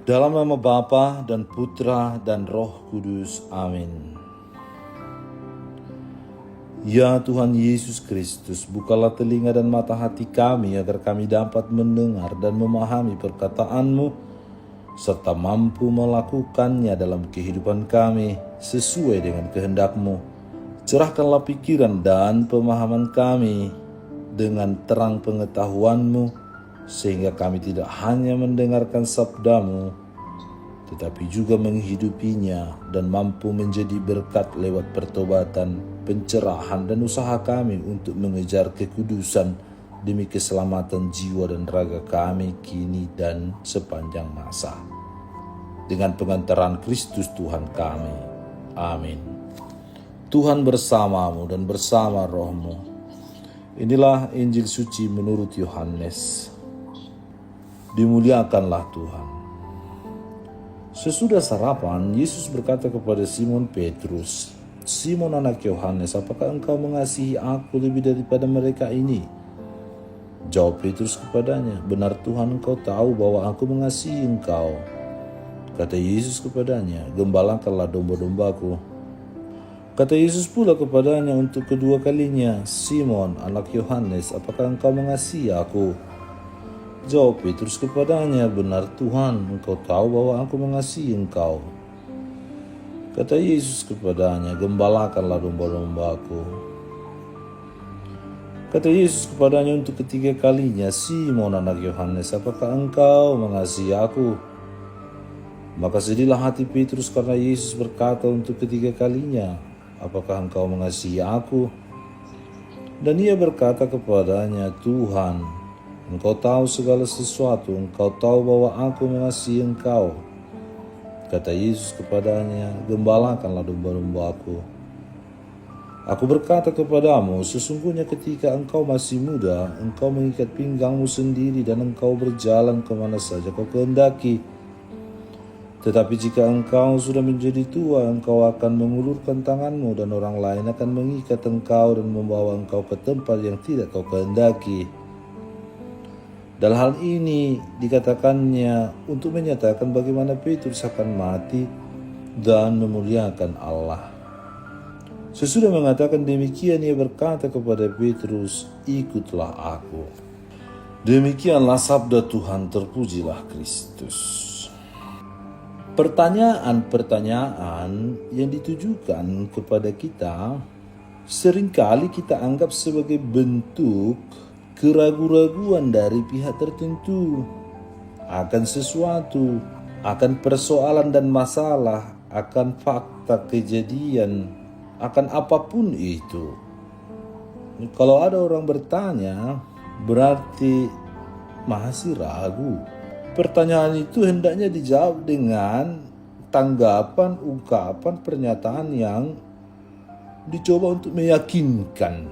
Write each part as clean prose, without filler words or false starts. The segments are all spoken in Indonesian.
Dalam nama Bapa dan Putra dan Roh Kudus. Amin. Ya Tuhan Yesus Kristus, bukalah telinga dan mata hati kami agar kami dapat mendengar dan memahami perkataan-Mu serta mampu melakukannya dalam kehidupan kami sesuai dengan kehendak-Mu. Cerahkanlah pikiran dan pemahaman kami dengan terang pengetahuan-Mu, sehingga kami tidak hanya mendengarkan sabda-Mu, tetapi juga menghidupinya dan mampu menjadi berkat lewat pertobatan, pencerahan, dan usaha kami untuk mengejar kekudusan demi keselamatan jiwa dan raga kami kini dan sepanjang masa. Dengan pengantaran Kristus Tuhan kami. Amin. Tuhan bersamamu dan bersama rohmu. Inilah Injil suci menurut Yohanes. Dimuliakanlah Tuhan. Sesudah sarapan, Yesus berkata kepada Simon Petrus, "Simon anak Yohanes, apakah engkau mengasihi aku lebih daripada mereka ini?" Jawab Petrus kepadanya, "Benar Tuhan, engkau tahu bahwa aku mengasihi engkau." Kata Yesus kepadanya, "Gembalakanlah domba-dombaku." Kata Yesus pula kepadanya untuk kedua kalinya, "Simon anak Yohanes, apakah engkau mengasihi aku?" Jawab Petrus kepadanya, "Benar Tuhan, engkau tahu bahwa aku mengasihi engkau." Kata Yesus kepadanya, "Gembalakanlah domba-dombaku." Kata Yesus kepadanya untuk ketiga kalinya, "Simon anak Yohanes, apakah engkau mengasihi aku?" Maka sedihlah hati Petrus karena Yesus berkata untuk ketiga kalinya, "Apakah engkau mengasihi aku?" Dan ia berkata kepadanya, "Tuhan, Engkau tahu segala sesuatu, Engkau tahu bahwa aku mengasihi Engkau." Kata Yesus kepadanya, "Gembalakanlah domba-dombaku. Aku berkata kepadamu, sesungguhnya ketika engkau masih muda, engkau mengikat pinggangmu sendiri dan engkau berjalan kemana saja kau kehendaki. Tetapi jika engkau sudah menjadi tua, engkau akan mengulurkan tanganmu dan orang lain akan mengikat engkau dan membawa engkau ke tempat yang tidak kau kehendaki." Dalam hal ini dikatakannya untuk menyatakan bagaimana Petrus akan mati dan memuliakan Allah. Sesudah mengatakan demikian, ia berkata kepada Petrus, "Ikutlah aku." Demikianlah sabda Tuhan, terpujilah Kristus. Pertanyaan-pertanyaan yang ditujukan kepada kita seringkali kita anggap sebagai bentuk keraguan-raguan dari pihak tertentu akan sesuatu, akan persoalan dan masalah, akan fakta kejadian, akan apapun itu. Kalau ada orang bertanya, berarti masih ragu. Pertanyaan itu hendaknya dijawab dengan tanggapan, ungkapan, pernyataan yang dicoba untuk meyakinkan,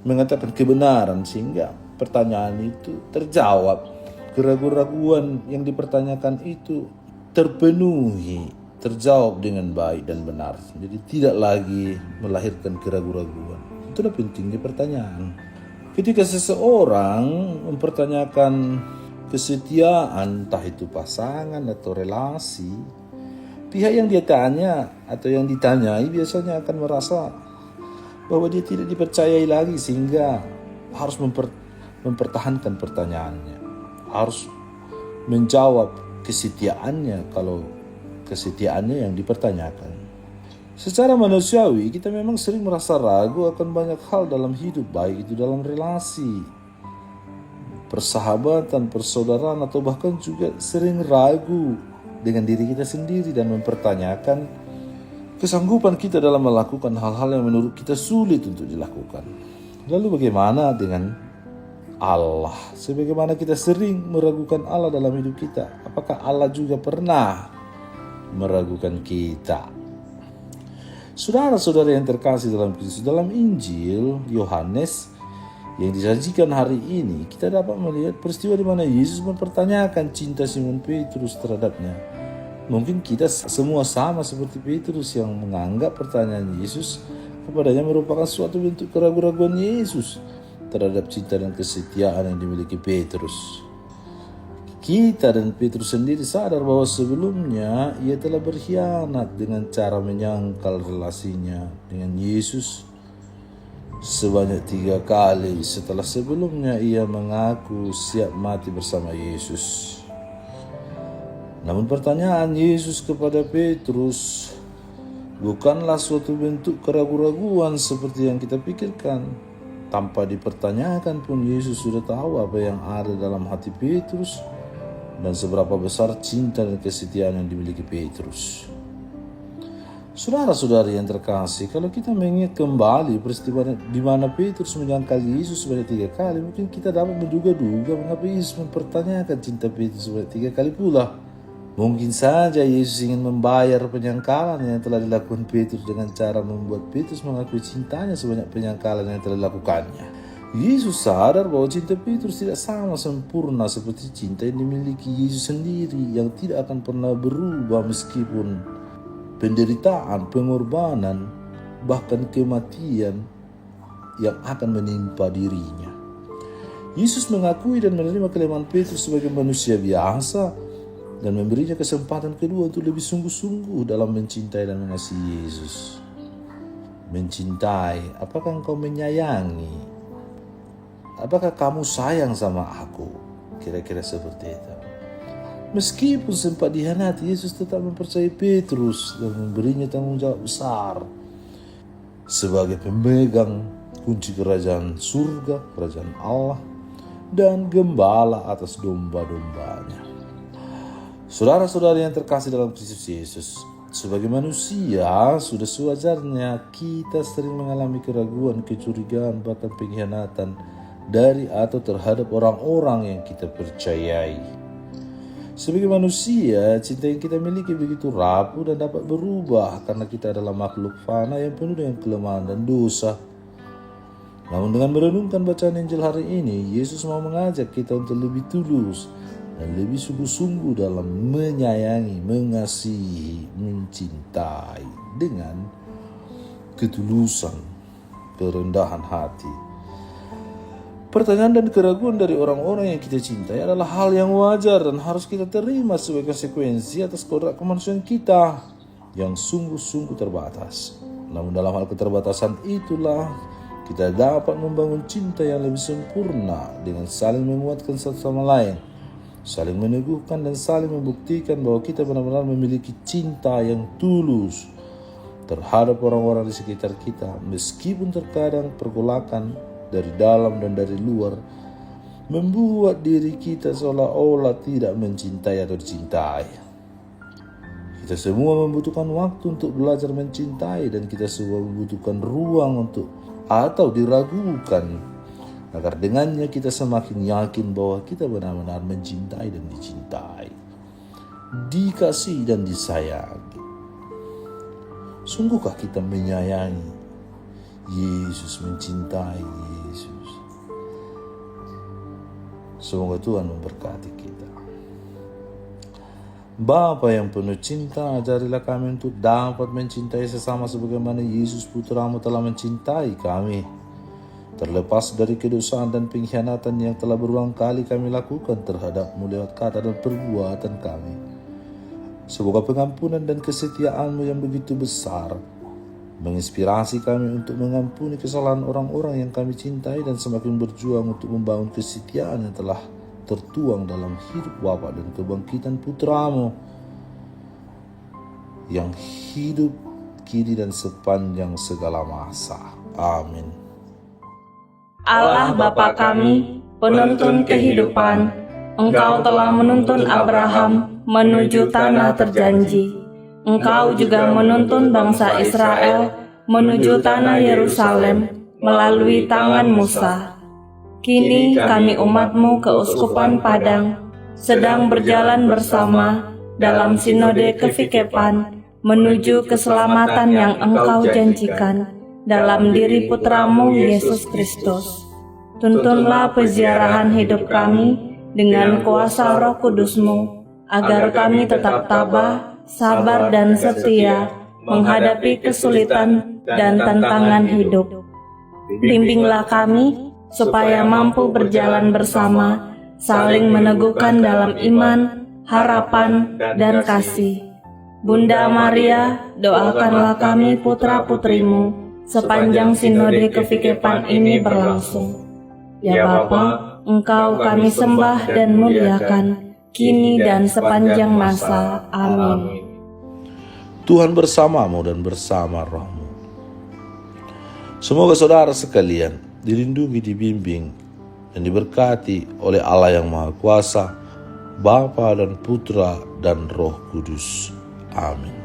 mengatakan kebenaran sehingga pertanyaan itu terjawab. Keraguan-raguan yang dipertanyakan itu terpenuhi, terjawab dengan baik dan benar. Jadi tidak lagi melahirkan keraguan-raguan. Itulah pentingnya pertanyaan. Ketika seseorang mempertanyakan kesetiaan, entah itu pasangan atau relasi, pihak yang dia tanya atau yang ditanyai biasanya akan merasa bahwa dia tidak dipercayai lagi sehingga harus mempertahankan pertanyaannya, harus menjawab kesetiaannya kalau kesetiaannya yang dipertanyakan. Secara manusiawi kita memang sering merasa ragu akan banyak hal dalam hidup, baik itu dalam relasi, persahabatan, persaudaraan, atau bahkan juga sering ragu dengan diri kita sendiri dan mempertanyakan kesanggupan kita dalam melakukan hal-hal yang menurut kita sulit untuk dilakukan. Lalu bagaimana dengan Allah? Sebagaimana kita sering meragukan Allah dalam hidup kita, apakah Allah juga pernah meragukan kita? Saudara-saudara yang terkasih dalam Kristus, dalam Injil Yohanes yang disajikan hari ini, kita dapat melihat peristiwa di mana Yesus mempertanyakan cinta Simon Petrus terhadapnya. Mungkin kita semua sama seperti Petrus yang menganggap pertanyaan Yesus kepadanya merupakan suatu bentuk keraguan-raguan Yesus terhadap cinta dan kesetiaan yang dimiliki Petrus. Kita dan Petrus sendiri sadar bahwa sebelumnya ia telah berkhianat dengan cara menyangkal relasinya dengan Yesus sebanyak 3 kali setelah sebelumnya ia mengaku siap mati bersama Yesus. Namun pertanyaan Yesus kepada Petrus bukanlah suatu bentuk keraguan-raguan seperti yang kita pikirkan. Tanpa dipertanyakan pun Yesus sudah tahu apa yang ada dalam hati Petrus dan seberapa besar cinta dan kesetiaan yang dimiliki Petrus. Saudara-saudari yang terkasih, kalau kita mengingat kembali peristiwa di mana Petrus menyangkal Yesus sebanyak 3 kali, mungkin kita dapat menduga-duga mengapa Yesus mempertanyakan cinta Petrus sebanyak 3 kali pula. Mungkin saja Yesus ingin membayar penyangkalan yang telah dilakukan Petrus dengan cara membuat Petrus mengakui cintanya sebanyak penyangkalan yang telah dilakukannya. Yesus sadar bahwa cinta Petrus tidak sama sempurna seperti cinta yang dimiliki Yesus sendiri yang tidak akan pernah berubah meskipun penderitaan, pengorbanan, bahkan kematian yang akan menimpa dirinya. Yesus mengakui dan menerima kelemahan Petrus sebagai manusia biasa dan memberinya kesempatan kedua untuk lebih sungguh-sungguh dalam mencintai dan mengasihi Yesus. Mencintai, apakah engkau menyayangi? Apakah kamu sayang sama aku? Kira-kira seperti itu. Meskipun sempat dikhianati, Yesus tetap mempercayai Petrus dan memberinya tanggung jawab besar sebagai pemegang kunci kerajaan surga, kerajaan Allah, dan gembala atas domba-dombanya. Saudara-saudari yang terkasih dalam Kristus Yesus, sebagai manusia sudah sewajarnya kita sering mengalami keraguan, kecurigaan, bahkan pengkhianatan dari atau terhadap orang-orang yang kita percayai. Sebagai manusia, cinta yang kita miliki begitu rapuh dan dapat berubah karena kita adalah makhluk fana yang penuh dengan kelemahan dan dosa. Namun dengan merenungkan bacaan Injil hari ini, Yesus mau mengajak kita untuk lebih tulus dan lebih sungguh-sungguh dalam menyayangi, mengasihi, mencintai dengan ketulusan, kerendahan hati. Pertanyaan dan keraguan dari orang-orang yang kita cintai adalah hal yang wajar dan harus kita terima sebagai konsekuensi atas kodrat kemanusiaan kita yang sungguh-sungguh terbatas. Namun dalam hal keterbatasan itulah kita dapat membangun cinta yang lebih sempurna dengan saling menguatkan satu sama lain, saling meneguhkan dan saling membuktikan bahwa kita benar-benar memiliki cinta yang tulus terhadap orang-orang di sekitar kita, meskipun terkadang pergolakan dari dalam dan dari luar membuat diri kita seolah-olah tidak mencintai atau dicintai. Kita semua membutuhkan waktu untuk belajar mencintai dan kita semua membutuhkan ruang untuk atau diragukan agar dengannya kita semakin yakin bahwa kita benar-benar mencintai dan dicintai, dikasihi dan disayangi. Sungguhkah kita menyayangi Yesus, mencintai Yesus? Semoga Tuhan memberkati kita. Bapa yang penuh cinta, ajarilah kami untuk dapat mencintai sesama sebagaimana Yesus Putramu telah mencintai kami. Terlepas dari kedosaan dan pengkhianatan yang telah berulang kali kami lakukan terhadap-Mu lewat kata dan perbuatan kami. Semoga pengampunan dan kesetiaan-Mu yang begitu besar menginspirasi kami untuk mengampuni kesalahan orang-orang yang kami cintai dan semakin berjuang untuk membangun kesetiaan yang telah tertuang dalam hidup Bapa dan kebangkitan Putramu yang hidup kini dan sepanjang segala masa. Amin. Allah Bapa kami, penuntun kehidupan, Engkau telah menuntun Abraham menuju tanah terjanji. Engkau juga menuntun bangsa Israel menuju tanah Yerusalem melalui tangan Musa. Kini kami umat-Mu keuskupan Padang sedang berjalan bersama dalam sinode kefikepan menuju keselamatan yang Engkau janjikan dalam diri Putramu Yesus Kristus. Tuntunlah peziarahan hidup kami dengan kuasa Roh Kudus-Mu, agar kami tetap tabah, sabar dan setia menghadapi kesulitan dan tantangan hidup. Bimbinglah kami supaya mampu berjalan bersama saling meneguhkan dalam iman, harapan, dan kasih. Bunda Maria, doakanlah kami putra-putrimu sepanjang sinode kefikepan ini berlangsung. Ya Bapa, Engkau kami sembah dan muliakan, kini dan sepanjang masa. Amin. Tuhan bersamamu dan bersama rohmu. Semoga saudara sekalian dilindungi, dibimbing, dan diberkati oleh Allah yang Maha Kuasa, Bapa dan Putra dan Roh Kudus. Amin.